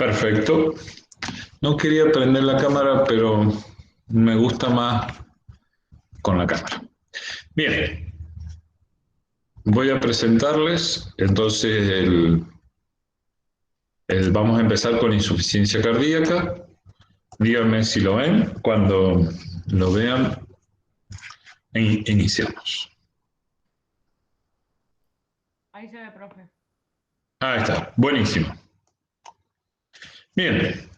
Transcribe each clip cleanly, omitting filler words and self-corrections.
Perfecto. No quería prender la cámara, pero me gusta más con la cámara. Bien, voy a presentarles entonces vamos a empezar con insuficiencia cardíaca. Díganme si lo ven. Cuando lo vean, iniciamos. Ahí se ve, profe. Ahí está, buenísimo. Bien,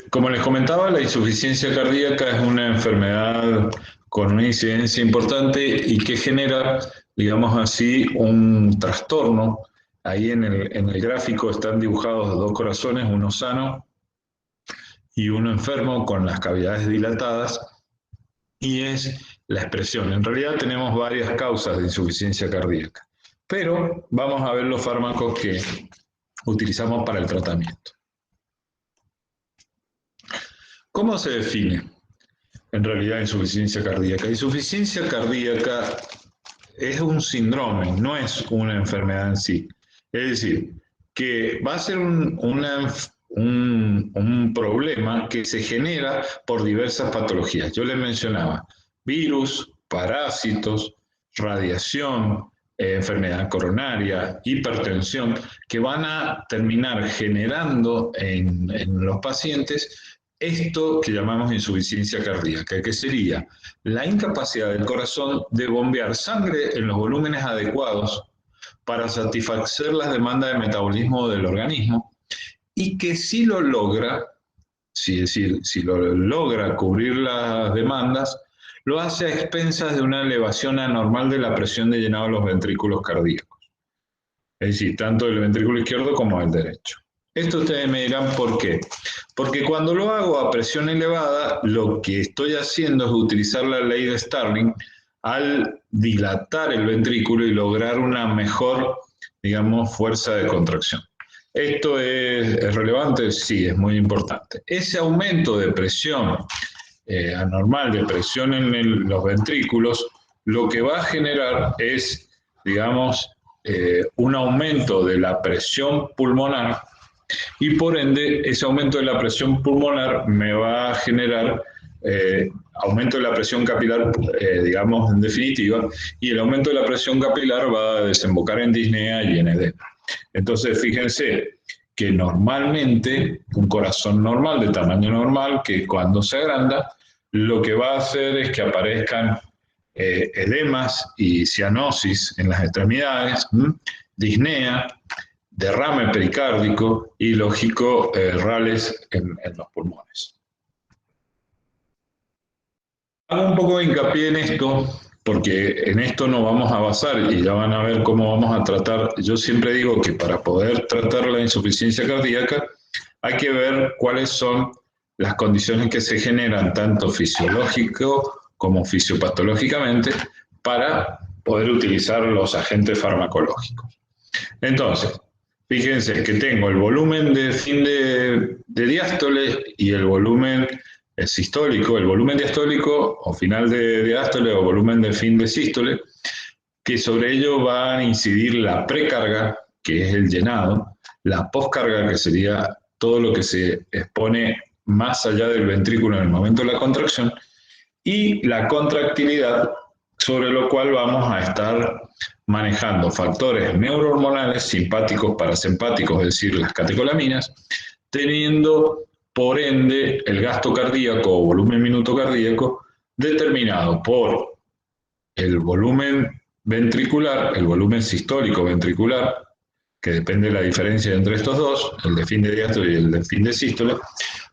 como les comentaba, la insuficiencia cardíaca es una enfermedad con una incidencia importante y que genera, digamos así, un trastorno. Ahí en el gráfico están dibujados dos corazones, uno sano y uno enfermo con las cavidades dilatadas, y es la expresión. En realidad tenemos varias causas de insuficiencia cardíaca, pero vamos a ver los fármacos que utilizamos para el tratamiento. ¿Cómo se define en realidad insuficiencia cardíaca? Insuficiencia cardíaca es un síndrome, no es una enfermedad en sí. Es decir, que va a ser un problema que se genera por diversas patologías. Yo les mencionaba virus, parásitos, radiación, enfermedad coronaria, hipertensión, que van a terminar generando en los pacientes esto que llamamos insuficiencia cardíaca, que sería la incapacidad del corazón de bombear sangre en los volúmenes adecuados para satisfacer las demandas de metabolismo del organismo, y que si lo logra, si lo logra cubrir las demandas, lo hace a expensas de una elevación anormal de la presión de llenado de los ventrículos cardíacos. Es decir, tanto del ventrículo izquierdo como del derecho. Esto ustedes me dirán por qué. Porque cuando lo hago a presión elevada, lo que estoy haciendo es utilizar la ley de Starling al dilatar el ventrículo y lograr una mejor, digamos, fuerza de contracción. ¿Esto es relevante? Sí, es muy importante. Ese aumento de presión anormal, de presión en los ventrículos, lo que va a generar es, digamos, un aumento de la presión pulmonar, y por ende ese aumento de la presión pulmonar me va a generar aumento de la presión capilar, digamos en definitiva, y el aumento de la presión capilar va a desembocar en disnea y en edema. Entonces fíjense que normalmente un corazón normal, de tamaño normal, que cuando se agranda, lo que va a hacer es que aparezcan edemas y cianosis en las extremidades, disnea, derrame pericárdico y, lógico, rales en los pulmones. Hago un poco de hincapié en esto, porque en esto nos vamos a basar y ya van a ver cómo vamos a tratar. Yo siempre digo que para poder tratar la insuficiencia cardíaca hay que ver cuáles son las condiciones que se generan tanto fisiológico como fisiopatológicamente para poder utilizar los agentes farmacológicos. Entonces, fíjense que tengo el volumen de fin de diástole y el volumen sistólico, el volumen diastólico o final de diástole o volumen de fin de sístole, que sobre ello va a incidir la precarga, que es el llenado, la poscarga, que sería todo lo que se expone más allá del ventrículo en el momento de la contracción, y la contractilidad, sobre lo cual vamos a estar manejando factores neurohormonales, simpáticos, parasimpáticos, es decir, las catecolaminas, teniendo por ende el gasto cardíaco o volumen minuto cardíaco determinado por el volumen ventricular, el volumen sistólico ventricular, que depende de la diferencia entre estos dos, el de fin de diástole y el de fin de sístole,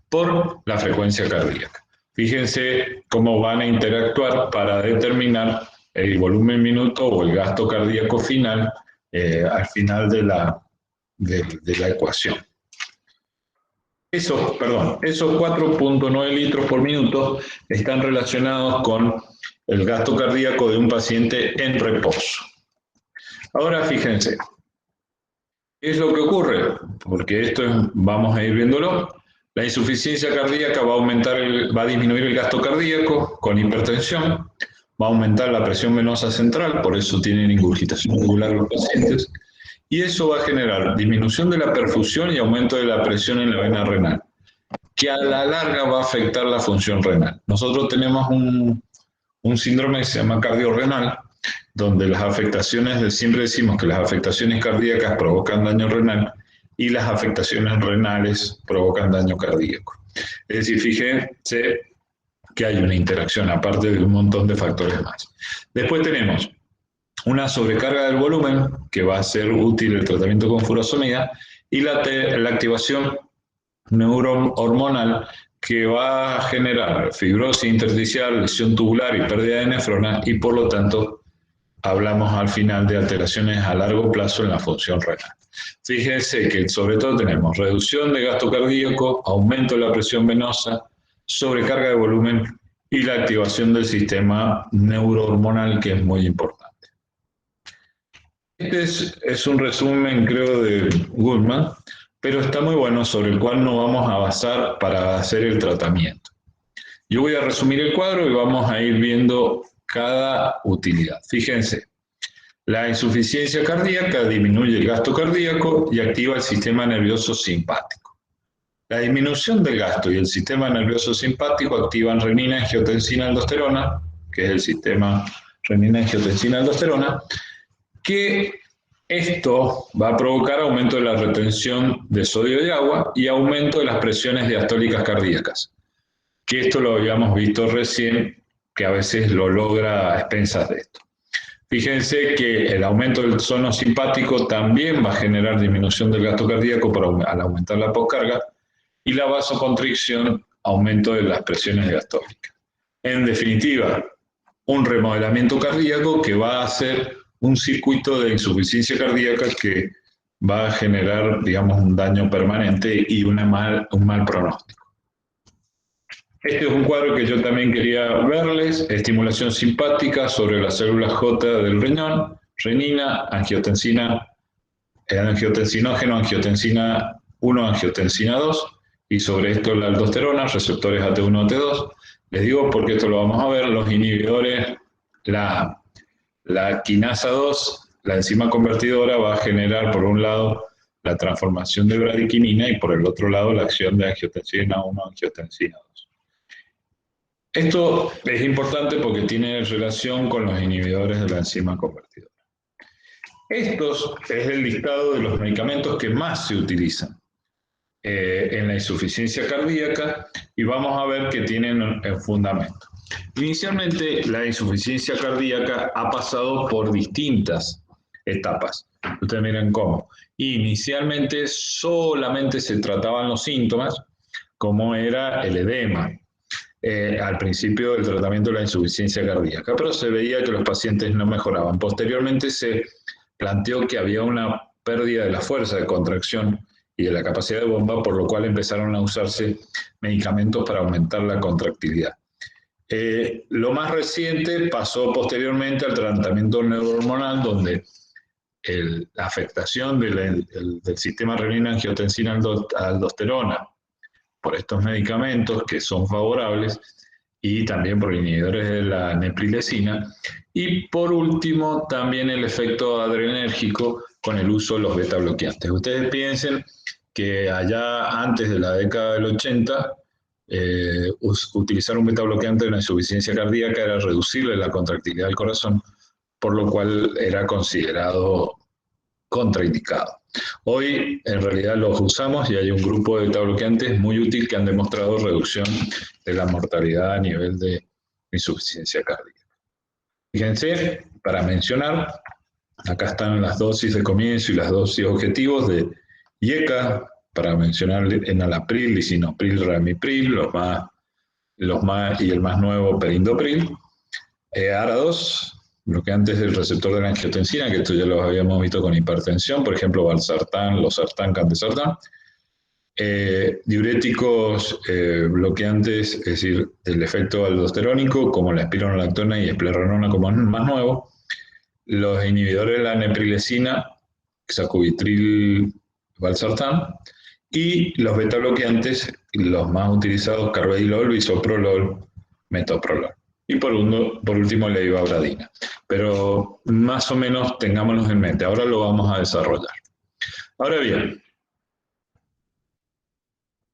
por la frecuencia cardíaca. Fíjense cómo van a interactuar para determinar el volumen minuto o el gasto cardíaco final al final de la ecuación. Esos 4.9 litros por minuto están relacionados con el gasto cardíaco de un paciente en reposo. Ahora fíjense, ¿qué es lo que ocurre? Porque esto vamos a ir viéndolo. La insuficiencia cardíaca va a disminuir el gasto cardíaco con hipertensión, va a aumentar la presión venosa central, por eso tienen ingurgitación regular los pacientes, y eso va a generar disminución de la perfusión y aumento de la presión en la vena renal, que a la larga va a afectar la función renal. Nosotros tenemos un síndrome que se llama cardiorrenal, donde las afectaciones, siempre decimos que las afectaciones cardíacas provocan daño renal y las afectaciones renales provocan daño cardíaco. Es decir, fíjense que hay una interacción, aparte de un montón de factores más. Después tenemos una sobrecarga del volumen, que va a ser útil el tratamiento con furosemida, y la activación neurohormonal, que va a generar fibrosis intersticial, lesión tubular y pérdida de nefronas, y por lo tanto hablamos al final de alteraciones a largo plazo en la función renal. Fíjense que sobre todo tenemos reducción de gasto cardíaco, aumento de la presión venosa, sobrecarga de volumen y la activación del sistema neurohormonal, que es muy importante. Este es un resumen, creo, de Goodman, pero está muy bueno, sobre el cual nos vamos a basar para hacer el tratamiento. Yo voy a resumir el cuadro y vamos a ir viendo cada utilidad. Fíjense, la insuficiencia cardíaca disminuye el gasto cardíaco y activa el sistema nervioso simpático. La disminución del gasto y el sistema nervioso simpático activan renina, angiotensina, aldosterona, que es el sistema renina, angiotensina, aldosterona, que esto va a provocar aumento de la retención de sodio y agua y aumento de las presiones diastólicas cardíacas, que esto lo habíamos visto recién, que a veces lo logra a expensas de esto. Fíjense que el aumento del tono simpático también va a generar disminución del gasto cardíaco al aumentar la poscarga, y la vasoconstricción, aumento de las presiones diastólicas. En definitiva, un remodelamiento cardíaco que va a hacer un circuito de insuficiencia cardíaca que va a generar, digamos, un daño permanente y un mal pronóstico. Este es un cuadro que yo también quería verles: estimulación simpática sobre las células J del riñón, renina, angiotensina, angiotensinógeno, angiotensina 1, angiotensina 2, y sobre esto la aldosterona, receptores AT1, AT2. Les digo porque esto lo vamos a ver: los inhibidores, la quinasa 2, la enzima convertidora, va a generar por un lado la transformación de bradiquinina y por el otro lado la acción de angiotensina 1, angiotensina 2. Esto es importante porque tiene relación con los inhibidores de la enzima convertidora. Estos es el listado de los medicamentos que más se utilizan en la insuficiencia cardíaca, y vamos a ver que tienen un fundamento. Inicialmente, la insuficiencia cardíaca ha pasado por distintas etapas. Ustedes miren cómo. Inicialmente solamente se trataban los síntomas, como era el edema, al principio del tratamiento de la insuficiencia cardíaca, pero se veía que los pacientes no mejoraban. Posteriormente se planteó que había una pérdida de la fuerza de contracción y de la capacidad de bomba, por lo cual empezaron a usarse medicamentos para aumentar la contractilidad. Lo más reciente pasó posteriormente al tratamiento neurohormonal, donde la afectación del sistema renina-angiotensina-aldosterona por estos medicamentos, que son favorables, y también por inhibidores de la neprilesina, y por último también el efecto adrenérgico con el uso de los beta bloqueantes. Ustedes piensen que allá antes de la década del 80, utilizar un beta bloqueante de una insuficiencia cardíaca era reducirle la contractilidad del corazón, por lo cual era considerado contraindicado. Hoy en realidad los usamos y hay un grupo de beta bloqueantes muy útil que han demostrado reducción de la mortalidad a nivel de insuficiencia cardíaca. Fíjense, para mencionar, acá están las dosis de comienzo y las dosis objetivos de IECA, para mencionar enalapril, lisinopril, ramipril, los más y el más nuevo perindopril, ARA2, bloqueantes del receptor de la angiotensina, que esto ya los habíamos visto con hipertensión, por ejemplo, valsartán, losartán, candesartán, diuréticos bloqueantes, es decir, del efecto aldosterónico, como la espironolactona y esplerenona, como más nuevo, los inhibidores de la neprilesina, sacubitril, valsartán, y los beta bloqueantes, los más utilizados, carvedilol, bisoprolol, metoprolol. Y por último, la ivabradina. Pero más o menos tengámoslos en mente. Ahora lo vamos a desarrollar. Ahora bien,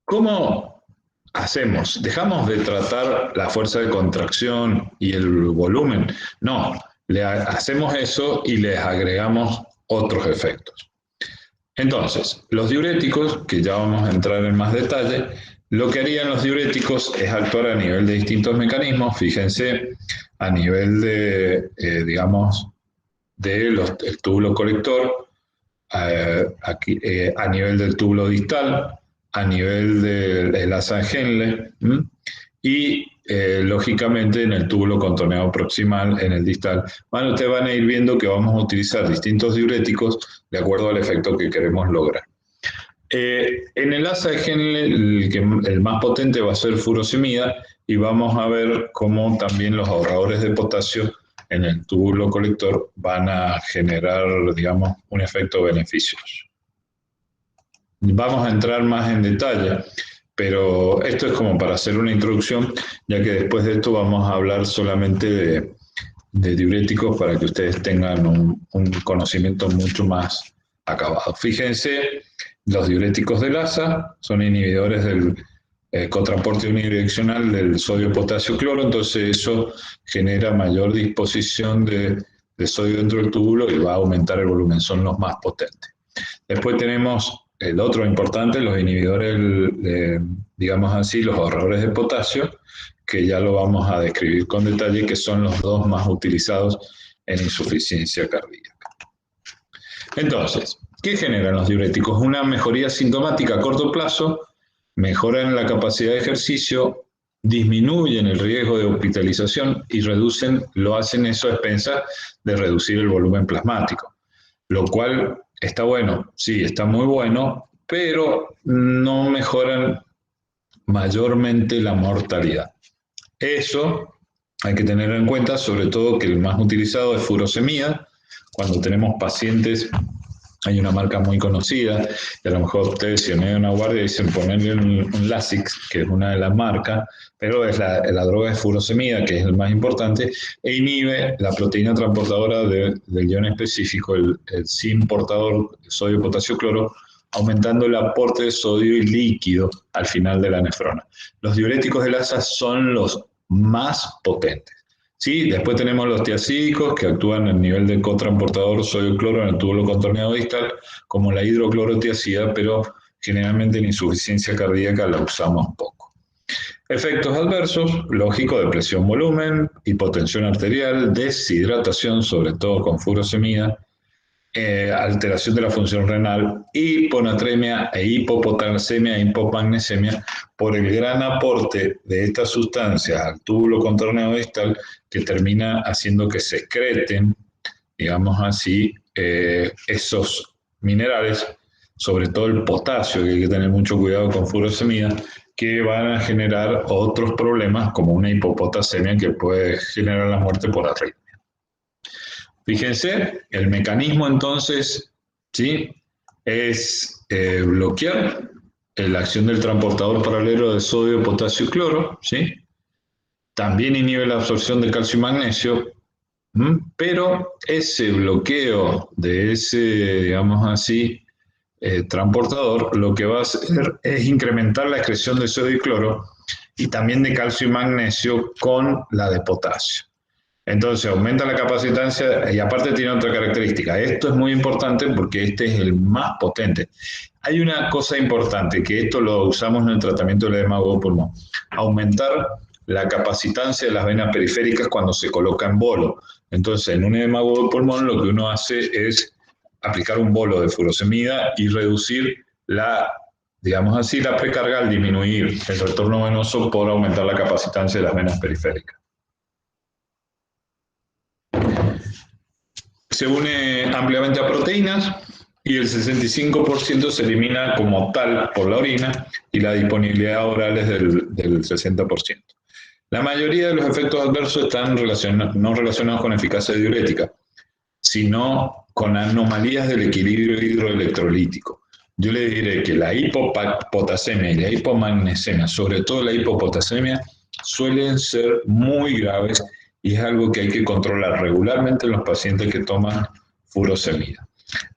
¿cómo hacemos? ¿Dejamos de tratar la fuerza de contracción y el volumen? No, hacemos eso y les agregamos otros efectos. Entonces, los diuréticos, que ya vamos a entrar en más detalle, lo que harían los diuréticos es actuar a nivel de distintos mecanismos. Fíjense, a nivel de, digamos, del túbulo colector, aquí, a nivel del túbulo distal, a nivel del asa de Henle y lógicamente en el túbulo contorneado proximal, en el distal. Bueno, ustedes van a ir viendo que vamos a utilizar distintos diuréticos de acuerdo al efecto que queremos lograr. En el asa de Henle, el más potente va a ser furosemida y vamos a ver cómo también los ahorradores de potasio en el túbulo colector van a generar, digamos, un efecto beneficioso. Vamos a entrar más en detalle, pero esto es como para hacer una introducción, ya que después de esto vamos a hablar solamente de diuréticos para que ustedes tengan un conocimiento mucho más acabado. Fíjense, los diuréticos del asa son inhibidores del cotransporte unidireccional del sodio-potasio-cloro, entonces eso genera mayor disposición de sodio dentro del túbulo y va a aumentar el volumen, son los más potentes. Después tenemos el otro importante, los inhibidores, digamos así, los ahorradores de potasio, que ya lo vamos a describir con detalle, que son los dos más utilizados en insuficiencia cardíaca. Entonces, ¿qué generan los diuréticos? Una mejoría sintomática a corto plazo, mejoran la capacidad de ejercicio, disminuyen el riesgo de hospitalización y lo hacen eso a expensas de reducir el volumen plasmático, lo cual está bueno, sí, está muy bueno, pero no mejoran mayormente la mortalidad. Eso hay que tener en cuenta, sobre todo que el más utilizado es furosemida. Cuando tenemos pacientes, hay una marca muy conocida, y a lo mejor ustedes si en una guardia dicen ponerle un Lasix, que es una de las marcas, pero es la droga es furosemida, que es el más importante, e inhibe la proteína transportadora del ion específico, el SIM portador sodio-potasio-cloro, aumentando el aporte de sodio y líquido al final de la nefrona. Los diuréticos del asa son los más potentes. Sí, después tenemos los tiazídicos que actúan en el nivel de cotransportador sodio-cloro en el túbulo contorneado distal, como la hidroclorotiazida, pero generalmente en insuficiencia cardíaca la usamos poco. Efectos adversos, lógico, de presión-volumen, hipotensión arterial, deshidratación, sobre todo con furosemida, alteración de la función renal, hiponatremia e hipopotasemia e hipomagnesemia por el gran aporte de estas sustancias al túbulo contorneado distal que termina haciendo que se excreten, digamos así, esos minerales, sobre todo el potasio, que hay que tener mucho cuidado con furosemida, que van a generar otros problemas como una hipopotasemia que puede generar la muerte por arritmia. Fíjense, el mecanismo entonces, ¿sí?, es bloquear la acción del transportador paralelo de sodio, potasio y cloro, ¿sí? También inhibe la absorción de calcio y magnesio, pero ese bloqueo de ese, digamos así, transportador, lo que va a hacer es incrementar la excreción de sodio y cloro y también de calcio y magnesio con la de potasio. Entonces aumenta la capacitancia y aparte tiene otra característica. Esto es muy importante porque este es el más potente. Hay una cosa importante, que esto lo usamos en el tratamiento del edema agudo de pulmón. Aumentar la capacitancia de las venas periféricas cuando se coloca en bolo. Entonces en un edema agudo de pulmón lo que uno hace es aplicar un bolo de furosemida y reducir la, digamos así, la precarga al disminuir el retorno venoso por aumentar la capacitancia de las venas periféricas. Se une ampliamente a proteínas y el 65% se elimina como tal por la orina y la disponibilidad oral es del 60%. La mayoría de los efectos adversos están no relacionados con eficacia diurética, sino con anomalías del equilibrio hidroelectrolítico. Yo le diré que la hipopotasemia y la hipomagnesemia, sobre todo la hipopotasemia, suelen ser muy graves y es algo que hay que controlar regularmente en los pacientes que toman furosemida.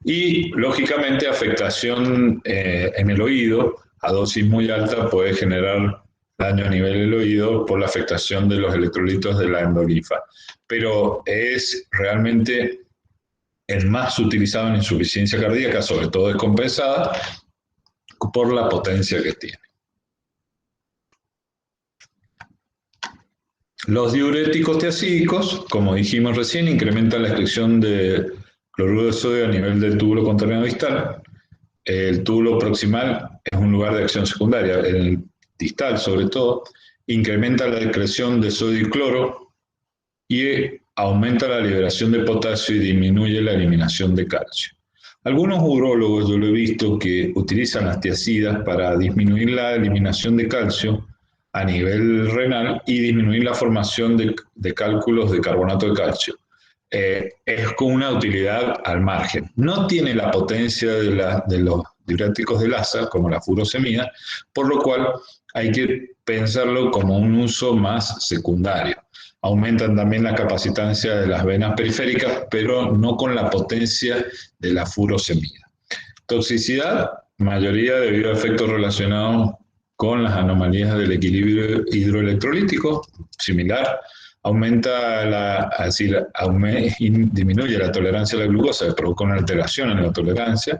Y, lógicamente, afectación en el oído a dosis muy alta puede generar daño a nivel del oído por la afectación de los electrolitos de la endolinfa. Pero es realmente el más utilizado en insuficiencia cardíaca, sobre todo descompensada, por la potencia que tiene. Los diuréticos tiazídicos, como dijimos recién, incrementan la excreción de cloruro de sodio a nivel del túbulo contrario distal. El túbulo proximal es un lugar de acción secundaria, el distal sobre todo, incrementa la excreción de sodio y cloro y aumenta la liberación de potasio y disminuye la eliminación de calcio. Algunos urólogos, yo lo he visto, que utilizan las tiazidas para disminuir la eliminación de calcio a nivel renal y disminuir la formación de cálculos de carbonato de calcio. Es con una utilidad al margen. No tiene la potencia de los diuréticos de Lassa, como la furosemida, por lo cual hay que pensarlo como un uso más secundario. Aumentan también la capacitancia de las venas periféricas, pero no con la potencia de la furosemida. Toxicidad, mayoría debido a efectos relacionados con las anomalías del equilibrio hidroelectrolítico, similar. Disminuye la tolerancia a la glucosa, provoca una alteración en la tolerancia,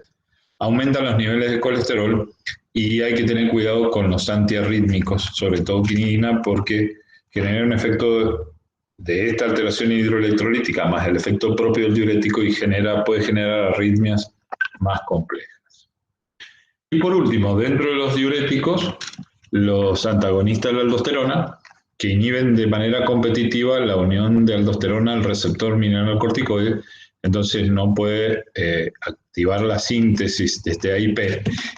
aumentan los niveles de colesterol y hay que tener cuidado con los antiarrítmicos, sobre todo quinina, porque genera un efecto de esta alteración hidroelectrolítica más el efecto propio del diurético y puede generar arritmias más complejas. Y por último, dentro de los diuréticos, los antagonistas de la aldosterona, que inhiben de manera competitiva la unión de aldosterona al receptor mineralocorticoide, entonces no puede activar la síntesis de este AIP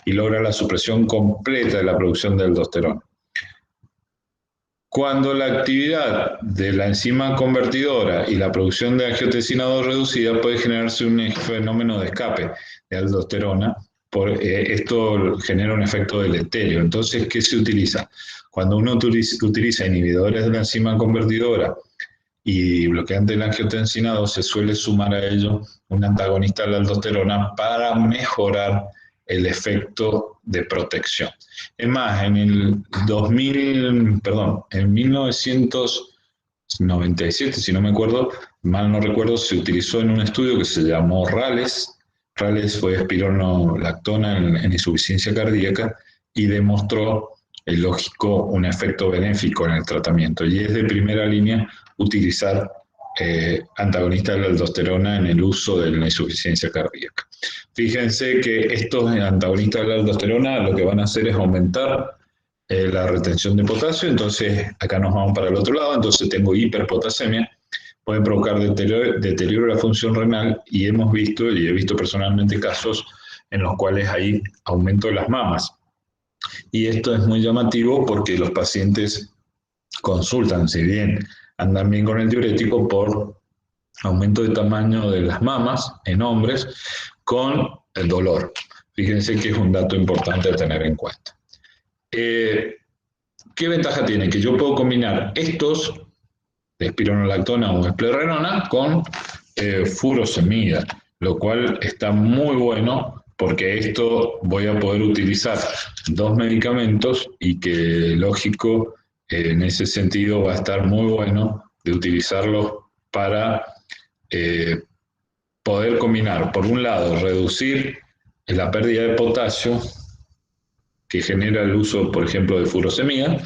y logra la supresión completa de la producción de aldosterona. Cuando la actividad de la enzima convertidora y la producción de angiotensina 2 reducida puede generarse un fenómeno de escape de aldosterona, esto genera un efecto deleterio. Entonces, ¿qué se utiliza? Cuando uno utiliza inhibidores de la enzima convertidora y bloqueante de la angiotensina 2, se suele sumar a ello un antagonista de la aldosterona para mejorar el efecto de protección. Es más, en 1997, si no me acuerdo, mal no recuerdo, se utilizó en un estudio que se llamó RALES. RALES fue espironolactona en insuficiencia cardíaca y demostró, lógico, un efecto benéfico en el tratamiento. Y es de primera línea utilizar antagonistas de la aldosterona en el uso de la insuficiencia cardíaca. Fíjense que estos antagonistas de la aldosterona lo que van a hacer es aumentar la retención de potasio, entonces acá nos vamos para el otro lado, entonces tengo hiperpotasemia, pueden provocar deterioro de la función renal y he visto personalmente casos en los cuales hay aumento de las mamas. Y esto es muy llamativo porque los pacientes consultan, si bien andan bien con el diurético, por aumento de tamaño de las mamas en hombres con el dolor. Fíjense que es un dato importante a tener en cuenta. ¿Qué ventaja tiene? Que yo puedo combinar estos, de espironolactona o esplerenona, con furosemida, lo cual está muy bueno porque esto voy a poder utilizar dos medicamentos y que, lógico, en ese sentido va a estar muy bueno de utilizarlos para poder combinar, por un lado, reducir la pérdida de potasio que genera el uso, por ejemplo, de furosemida,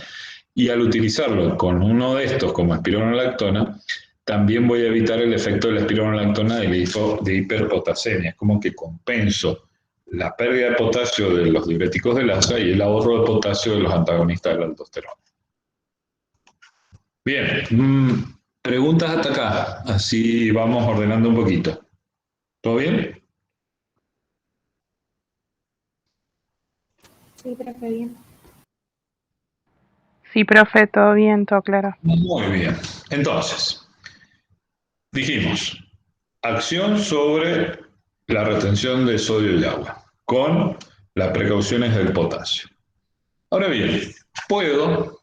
y al utilizarlo con uno de estos, como espironolactona, también voy a evitar el efecto de la espironolactona de hiperpotasemia. Es como que compenso la pérdida de potasio de los diuréticos de Lassa y el ahorro de potasio de los antagonistas de la aldosterona. Bien, preguntas hasta acá, así vamos ordenando un poquito. ¿Todo bien? Sí, profe, bien. Sí, profe, todo bien, todo claro. Muy bien. Entonces, dijimos, acción sobre la retención de sodio y agua, con las precauciones del potasio. Ahora bien, puedo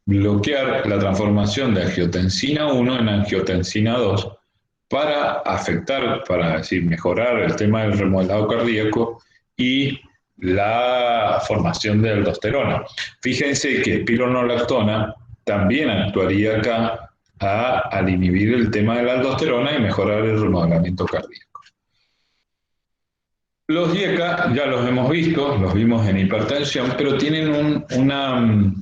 bloquear la transformación de angiotensina 1 en angiotensina 2 para afectar, para decir, mejorar el tema del remodelado cardíaco y la formación de aldosterona. Fíjense que espironolactona también actuaría acá al inhibir el tema de la aldosterona y mejorar el remodelamiento cardíaco. Los IECA ya los hemos visto, los vimos en hipertensión, pero tienen una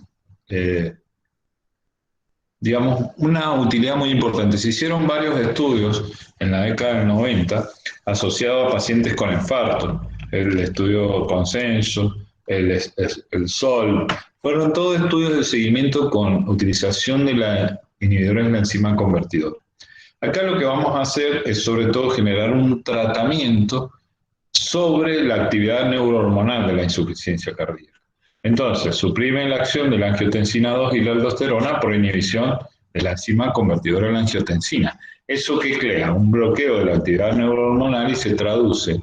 utilidad muy importante. Se hicieron varios estudios en la década del 90 asociados a pacientes con infarto. El estudio Consenso, el SOL, fueron todos estudios de seguimiento con utilización de la inhibidora de la enzima convertidora. Acá lo que vamos a hacer es sobre todo generar un tratamiento sobre la actividad neurohormonal de la insuficiencia cardíaca. Entonces, suprimen la acción de la angiotensina 2 y la aldosterona por inhibición de la enzima convertidora de la angiotensina. Eso que crea un bloqueo de la actividad neurohormonal y se traduce,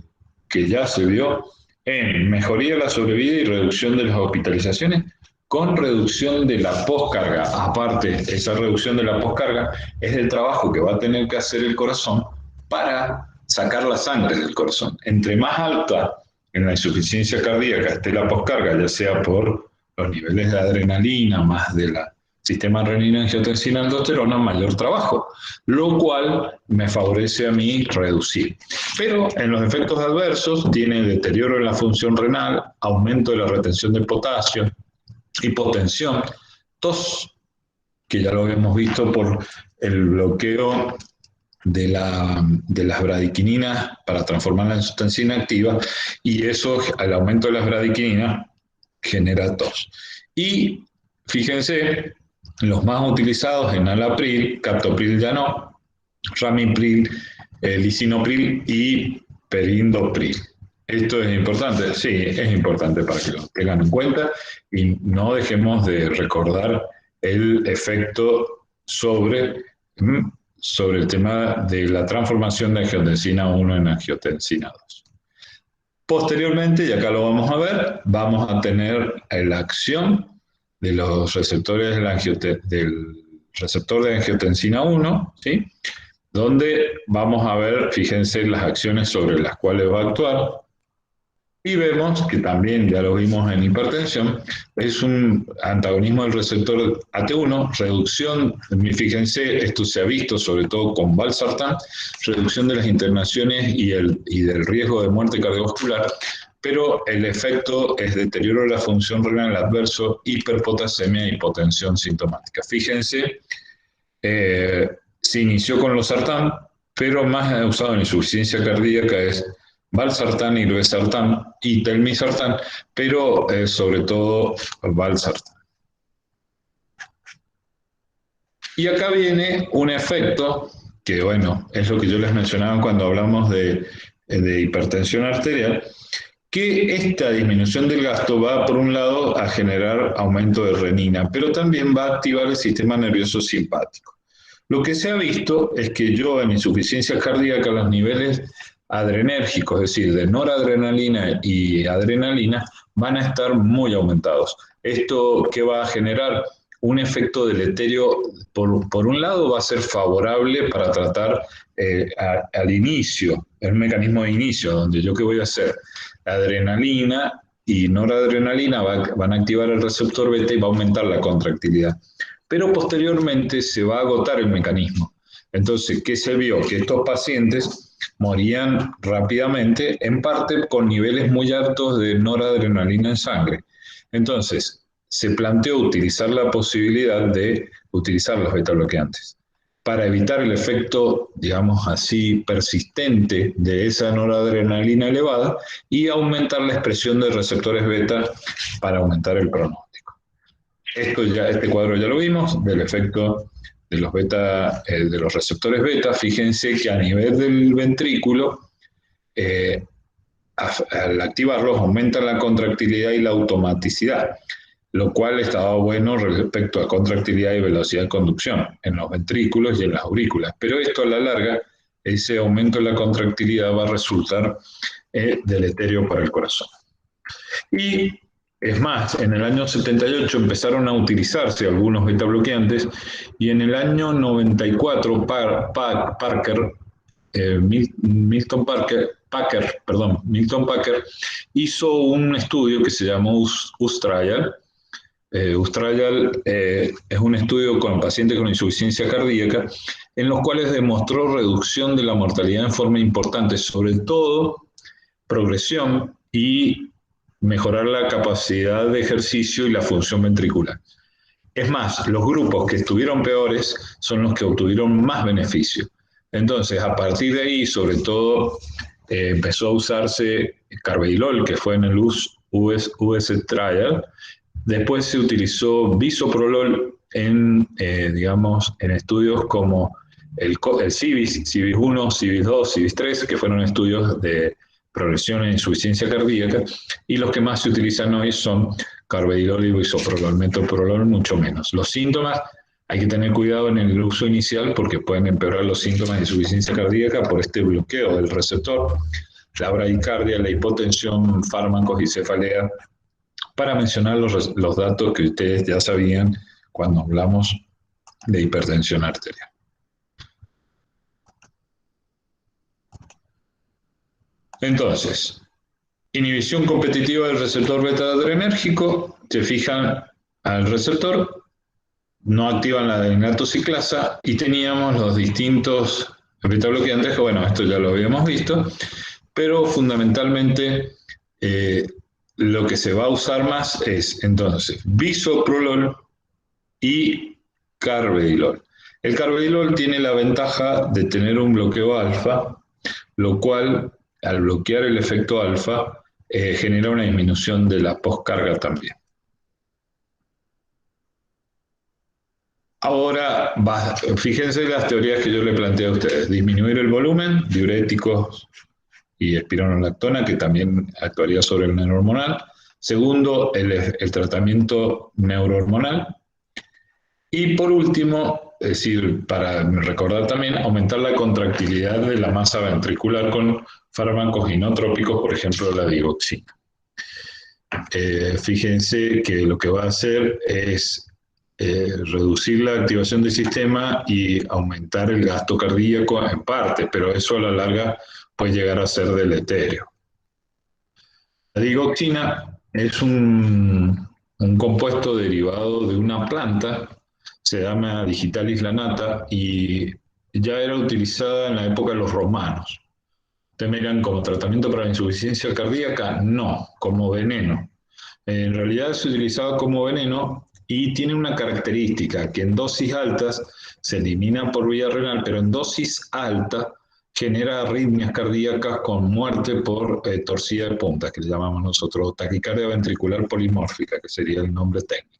que ya se vio, en mejoría de la sobrevida y reducción de las hospitalizaciones con reducción de la poscarga. Aparte, esa reducción de la poscarga es el trabajo que va a tener que hacer el corazón para sacar la sangre del corazón. Entre más alta en la insuficiencia cardíaca esté la poscarga, ya sea por los niveles de adrenalina, más del sistema renina, angiotensina, aldosterona, mayor trabajo, lo cual me favorece a mí reducir. Pero en los efectos adversos tiene deterioro en la función renal, aumento de la retención de potasio, hipotensión, tos, que ya lo habíamos visto por el bloqueo de las bradiquininas para transformar la angiotensina activa, y eso, al aumento de las bradiquininas, genera tos. Y fíjense, los más utilizados: enalapril, captopril ya no, ramipril, lisinopril y perindopril. Esto es importante, sí, es importante para que lo tengan en cuenta y no dejemos de recordar el efecto sobre el tema de la transformación de angiotensina 1 en angiotensina 2. Posteriormente, y acá lo vamos a ver, vamos a tener la acción de los receptores del receptor de angiotensina 1, ¿sí? Donde vamos a ver, fíjense, las acciones sobre las cuales va a actuar. Y vemos que también, ya lo vimos en hipertensión, es un antagonismo del receptor AT1, reducción, fíjense, esto se ha visto sobre todo con valsartán, reducción de las internaciones y del riesgo de muerte cardiovascular, pero el efecto es deterioro de la función renal adverso, hiperpotasemia y hipotensión sintomática. Fíjense, se inició con losartán, pero más usado en insuficiencia cardíaca es valsartán, irbesartán y telmisartán, pero sobre todo valsartán. Y acá viene un efecto que, bueno, es lo que yo les mencionaba cuando hablamos de hipertensión arterial, que esta disminución del gasto va, por un lado, a generar aumento de renina, pero también va a activar el sistema nervioso simpático. Lo que se ha visto es que yo en insuficiencia cardíaca los niveles adrenérgicos, es decir, de noradrenalina y adrenalina, van a estar muy aumentados. ¿Esto qué va a generar? Un efecto deleterio, por un lado, va a ser favorable para tratar al inicio, el mecanismo de inicio, donde yo qué voy a hacer, adrenalina y noradrenalina van a activar el receptor beta y va a aumentar la contractilidad. Pero posteriormente se va a agotar el mecanismo. Entonces, ¿qué se vio? Que estos pacientes morían rápidamente, en parte con niveles muy altos de noradrenalina en sangre. Entonces, se planteó utilizar la posibilidad de utilizar los beta bloqueantes para evitar el efecto, digamos así, persistente de esa noradrenalina elevada y aumentar la expresión de receptores beta para aumentar el pronóstico. Este cuadro ya lo vimos, del efecto de los beta, de los receptores beta. Fíjense que a nivel del ventrículo, al activarlos, aumentan la contractilidad y la automaticidad, lo cual estaba bueno respecto a contractilidad y velocidad de conducción en los ventrículos y en las aurículas. Pero esto a la larga, ese aumento de la contractilidad va a resultar deleterio para el corazón. Y es más, en el año 78 empezaron a utilizarse algunos beta bloqueantes y en el año 94 Parker Milton Packer hizo un estudio que se llamó US-Trial. US-Trial es un estudio con pacientes con insuficiencia cardíaca en los cuales demostró reducción de la mortalidad en forma importante, sobre todo progresión y mejorar la capacidad de ejercicio y la función ventricular. Es más, los grupos que estuvieron peores son los que obtuvieron más beneficio. Entonces, a partir de ahí, sobre todo, empezó a usarse carvedilol, que fue en el US Trial. Después se utilizó bisoprolol en estudios como el CIVIS, CIVIS-1, CIVIS-2, CIVIS-3, que fueron estudios de progresión en insuficiencia cardíaca, y los que más se utilizan hoy son carvedilol y bisoprolol, metoprolol mucho menos. Los síntomas, hay que tener cuidado en el uso inicial porque pueden empeorar los síntomas de insuficiencia cardíaca por este bloqueo del receptor, la bradicardia, la hipotensión, fármacos y cefalea, para mencionar los datos que ustedes ya sabían cuando hablamos de hipertensión arterial. Entonces, inhibición competitiva del receptor beta-adrenérgico, se fijan al receptor, no activan la adeninatociclasa y teníamos los distintos beta-bloqueantes, que bueno, esto ya lo habíamos visto, pero fundamentalmente lo que se va a usar más es entonces bisoprolol y carvedilol. El carvedilol tiene la ventaja de tener un bloqueo alfa, lo cual al bloquear el efecto alfa genera una disminución de la postcarga también. Ahora, fíjense las teorías que yo le planteé a ustedes. Disminuir el volumen, diuréticos y espironolactona, que también actuaría sobre el neurohormonal. Segundo, el tratamiento neurohormonal. Y por último, es decir, para recordar también, aumentar la contractilidad de la masa ventricular con fármacos inotrópicos, por ejemplo, la digoxina. Fíjense que lo que va a hacer es reducir la activación del sistema y aumentar el gasto cardíaco en parte, pero eso a la larga puede llegar a ser deleterio. La digoxina es un compuesto derivado de una planta, se llama Digitalis lanata y ya era utilizada en la época de los romanos. ¿Ustedes me dirán como tratamiento para la insuficiencia cardíaca? No, como veneno. En realidad se utilizaba como veneno y tiene una característica, que en dosis altas se elimina por vía renal, pero en dosis alta genera arritmias cardíacas con muerte por torcida de punta, que le llamamos nosotros taquicardia ventricular polimórfica, que sería el nombre técnico.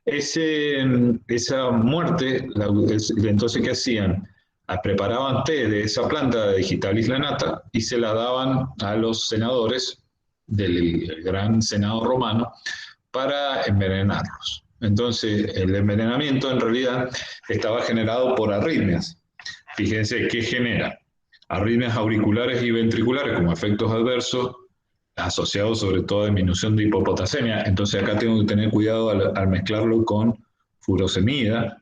Esa muerte, entonces, ¿qué hacían? Preparaban té de esa planta de Digitalis lanata y se la daban a los senadores del gran senado romano para envenenarlos. Entonces, el envenenamiento en realidad estaba generado por arritmias. Fíjense qué genera. Arritmias auriculares y ventriculares como efectos adversos, asociados sobre todo a disminución de hipopotasemia. Entonces acá tengo que tener cuidado al mezclarlo con furosemida.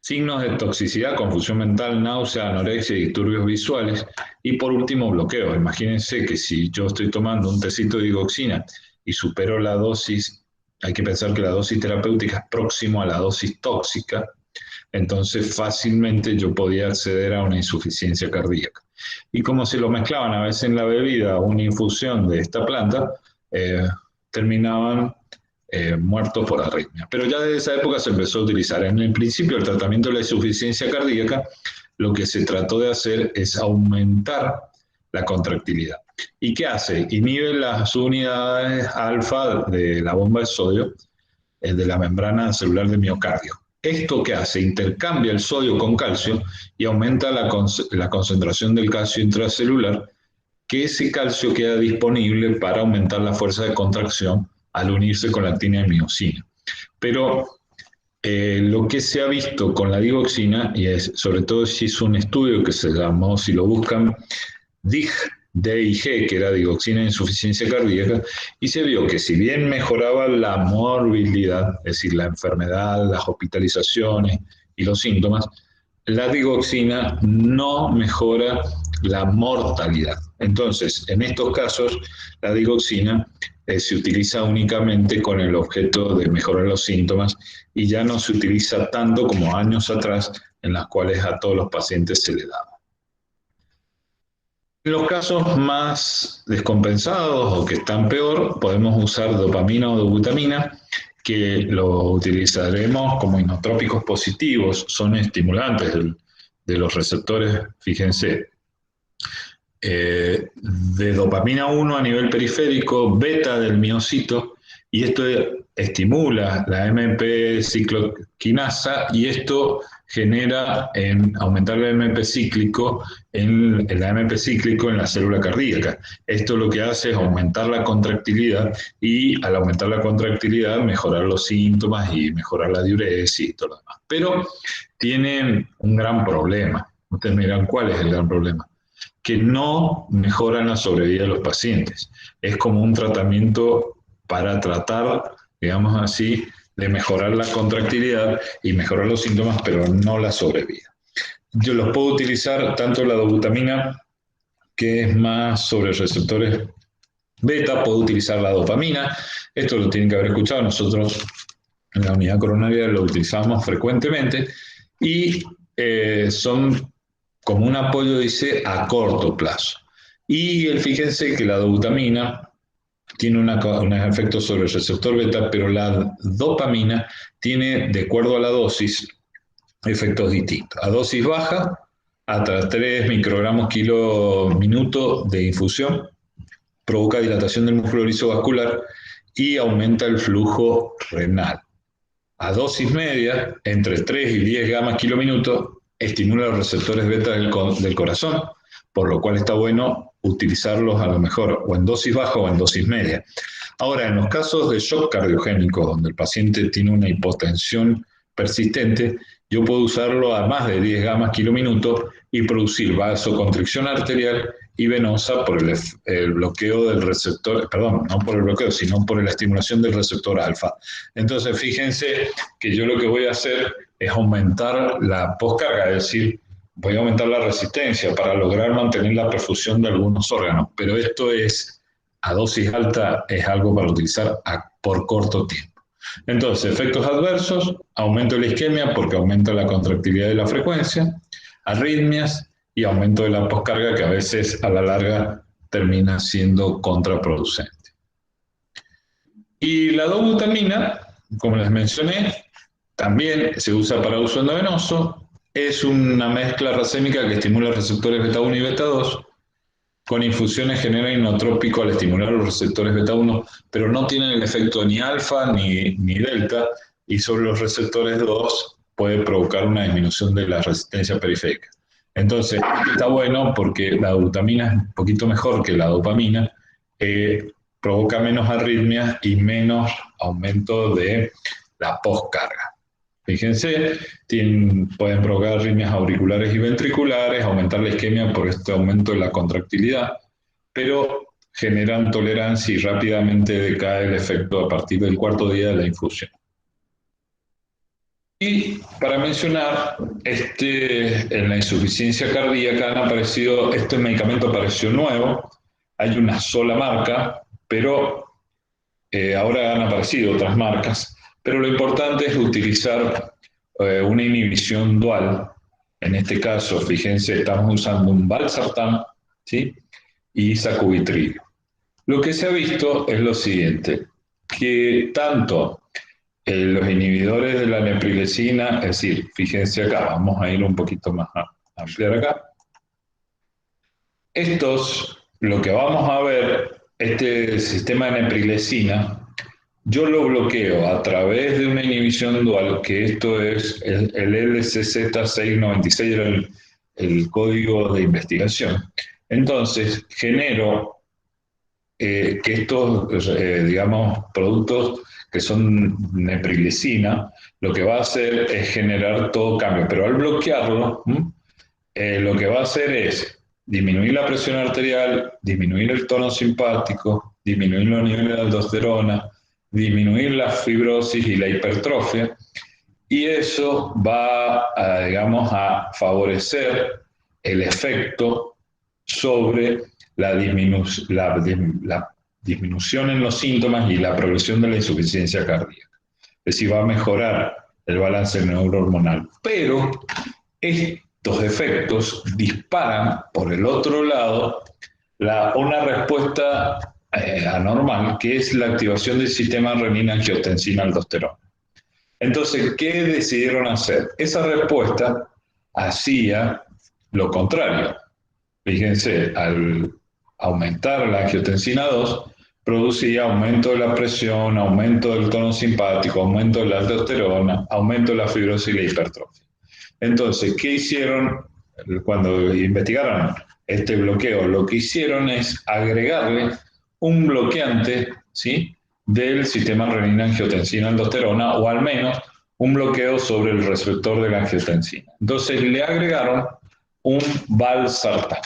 Signos de toxicidad, confusión mental, náusea, anorexia y disturbios visuales. Y por último, bloqueo. Imagínense que si yo estoy tomando un tecito de digoxina y supero la dosis, hay que pensar que la dosis terapéutica es próximo a la dosis tóxica, entonces fácilmente yo podía acceder a una insuficiencia cardíaca. Y como se lo mezclaban a veces en la bebida, una infusión de esta planta, terminaban muertos por arritmia. Pero ya desde esa época se empezó a utilizar. En el principio, el tratamiento de la insuficiencia cardíaca, lo que se trató de hacer es aumentar la contractilidad. ¿Y qué hace? Inhibe las unidades alfa de la bomba de sodio de la membrana celular del miocardio. ¿Esto qué hace? Intercambia el sodio con calcio y aumenta la concentración del calcio intracelular, que ese calcio queda disponible para aumentar la fuerza de contracción al unirse con la actina y miosina. Pero lo que se ha visto con la digoxina, y sobre todo se hizo un estudio que se llamó, si lo buscan, DIG, que era digoxina de insuficiencia cardíaca, y se vio que si bien mejoraba la morbilidad, es decir, la enfermedad, las hospitalizaciones y los síntomas, la digoxina no mejora la mortalidad. Entonces, en estos casos, la digoxina se utiliza únicamente con el objeto de mejorar los síntomas y ya no se utiliza tanto como años atrás, en las cuales a todos los pacientes se le daba. En los casos más descompensados o que están peor, podemos usar dopamina o dobutamina, que lo utilizaremos como inotrópicos positivos, son estimulantes de los receptores, fíjense, de dopamina 1 a nivel periférico, beta del miocito, y esto estimula la MP cicloquinasa y esto genera aumentar el MP cíclico en la MP cíclico en la célula cardíaca. Esto lo que hace es aumentar la contractilidad y al aumentar la contractilidad mejorar los síntomas y mejorar la diuresis y todo lo demás. Pero tienen un gran problema. Ustedes me dirán, ¿cuál es el gran problema? Que no mejoran la sobrevida de los pacientes. Es como un tratamiento para tratar, digamos así, de mejorar la contractilidad y mejorar los síntomas, pero no la sobrevida. Yo los puedo utilizar tanto la dobutamina, que es más sobre receptores beta, puedo utilizar la dopamina. Esto lo tienen que haber escuchado. Nosotros en la unidad coronaria lo utilizamos frecuentemente y son como un apoyo, dice, a corto plazo. Y fíjense que la dobutamina tiene un efecto sobre el receptor beta, pero la dopamina tiene, de acuerdo a la dosis, efectos distintos. A dosis baja, hasta 3 microgramos kilo minuto de infusión, provoca dilatación del músculo lisovascular y aumenta el flujo renal. A dosis media, entre 3 y 10 gamas kilo minuto, estimula los receptores beta del corazón, por lo cual está bueno utilizarlos a lo mejor o en dosis baja o en dosis media. Ahora, en los casos de shock cardiogénico, donde el paciente tiene una hipotensión persistente, yo puedo usarlo a más de 10 gamas kilo minuto y producir vasoconstricción arterial y venosa por el bloqueo del receptor, perdón, no por el bloqueo, sino por la estimulación del receptor alfa. Entonces, fíjense que yo lo que voy a hacer es aumentar la poscarga, es decir, voy a aumentar la resistencia para lograr mantener la perfusión de algunos órganos, pero esto es a dosis alta, es algo para utilizar por corto tiempo. Entonces, efectos adversos, aumento de la isquemia porque aumenta la contractilidad de la frecuencia, arritmias y aumento de la poscarga que a veces a la larga termina siendo contraproducente. Y la dobutamina, como les mencioné, también se usa para uso endovenoso. Es una mezcla racémica que estimula receptores beta 1 y beta 2. Con infusiones genera inotrópico al estimular los receptores beta 1, pero no tienen el efecto ni alfa ni delta, y sobre los receptores 2 puede provocar una disminución de la resistencia periférica. Entonces, está bueno porque la dobutamina es un poquito mejor que la dopamina, provoca menos arritmias y menos aumento de la poscarga. Fíjense, pueden provocar arritmias auriculares y ventriculares, aumentar la isquemia por este aumento de la contractilidad, pero generan tolerancia y rápidamente decae el efecto a partir del cuarto día de la infusión. Y para mencionar, en la insuficiencia cardíaca este medicamento apareció nuevo, hay una sola marca, pero ahora han aparecido otras marcas. Pero lo importante es utilizar una inhibición dual. En este caso, fíjense, estamos usando un valsartán, ¿sí? Y sacubitril. Lo que se ha visto es lo siguiente, que tanto los inhibidores de la neprilecina, es decir, fíjense acá, vamos a ir un poquito más a ampliar acá. Lo que vamos a ver, este sistema de neprilecina, yo lo bloqueo a través de una inhibición dual, que esto es el LCZ696, era el código de investigación. Entonces, genero que estos, digamos, productos que son neprilecina, lo que va a hacer es generar todo cambio, pero al bloquearlo, lo que va a hacer es disminuir la presión arterial, disminuir el tono simpático, disminuir los niveles de aldosterona, disminuir la fibrosis y la hipertrofia, y eso va a, digamos, a favorecer el efecto sobre la disminución en los síntomas y la progresión de la insuficiencia cardíaca. Es decir, va a mejorar el balance neurohormonal. Pero estos efectos disparan, por el otro lado, una respuesta anormal, que es la activación del sistema renina-angiotensina-aldosterona. Entonces, ¿qué decidieron hacer? Esa respuesta hacía lo contrario. Fíjense, al aumentar la angiotensina 2, producía aumento de la presión, aumento del tono simpático, aumento de la aldosterona, aumento de la fibrosis y la hipertrofia. Entonces, ¿qué hicieron cuando investigaron este bloqueo? Lo que hicieron es agregarle un bloqueante, ¿sí?, del sistema renina-angiotensina-aldosterona, o al menos un bloqueo sobre el receptor de la angiotensina. Entonces le agregaron un valsartán.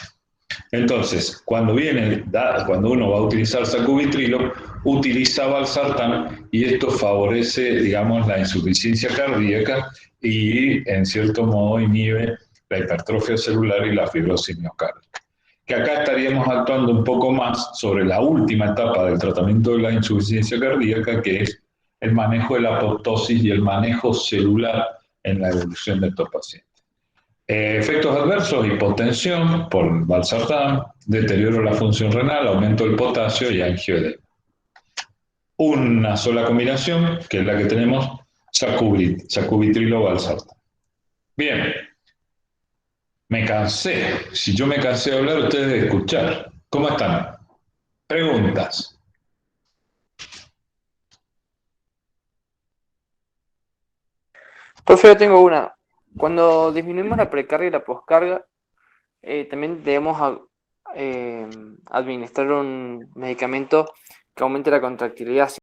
Entonces, cuando uno va a utilizar sacubitrilo, utiliza valsartán, y esto favorece, digamos, la insuficiencia cardíaca y, en cierto modo, inhibe la hipertrofia celular y la fibrosis miocárdica. Que acá estaríamos actuando un poco más sobre la última etapa del tratamiento de la insuficiencia cardíaca, que es el manejo de la apoptosis y el manejo celular en la evolución de estos pacientes. Efectos adversos: hipotensión por valsartán, deterioro de la función renal, aumento del potasio y angioedema. Una sola combinación, que es la que tenemos, sacubitrilo-valsartán. Bien, me cansé. Si yo me cansé de hablar, ustedes de escuchar. ¿Cómo están? Preguntas. Profe, yo tengo una. Cuando disminuimos la precarga y la poscarga, también debemos administrar un medicamento que aumente la contractilidad